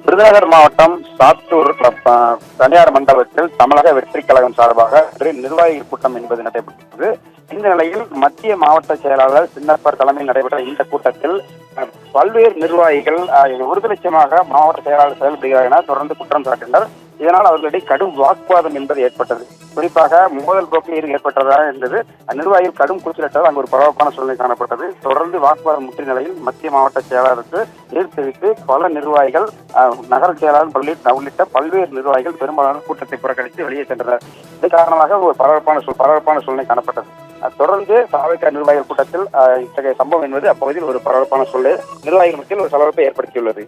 விருதுநகர் மாவட்டம் சாத்தூர் தனியார் மண்டபத்தில் தமிழக வெற்றி கழகம் சார்பாக நிர்வாகிகள் கூட்டம் என்பது நடைபெற்றது. இந்த நிலையில் மத்திய மாவட்ட செயலாளர் சின்னப்பர் தலைமையில் நடைபெற்ற இந்த கூட்டத்தில் பல்வேறு நிர்வாகிகள் 1 லட்சமாக மாவட்ட செயலாளர் செயல்படுகிறார் என தொடர்ந்து குற்றம் சாட்டினர். இதனால் அவர்களிடையே கடும் வாக்குவாதம் என்பது ஏற்பட்டது. குறிப்பாக மோதல் போக்கில் ஏற்பட்டதாக இருந்தது. நிர்வாகிகள் கடும் கூச்சலிட்டதால் அங்கு ஒரு பரபரப்பான சூழ்நிலை காணப்பட்டது. தொடர்ந்து வாக்குவாதம் முற்றிய நிலையில் மத்திய மாவட்ட செயலாளருக்கு எதிர்ப்பு தெரிவித்து பல நிர்வாகிகள், நகர செயலாளர் உள்ளிட்ட பல்வேறு நிர்வாகிகள் பெரும்பாலான கூட்டத்தை புறக்கணித்து வெளியே சென்றனர். இது காரணமாக ஒரு பரபரப்பான சூழ்நிலை காணப்பட்டது. தொடர்ந்து தாவேகா நிர்வாகிகள் கூட்டத்தில் இத்தகைய சம்பவம் என்பது அப்பகுதியில் ஒரு பரபரப்பான சூழ்நிலை நிர்வாகிகள் மத்தியில் ஒரு சலவரப்பை ஏற்படுத்தியுள்ளது.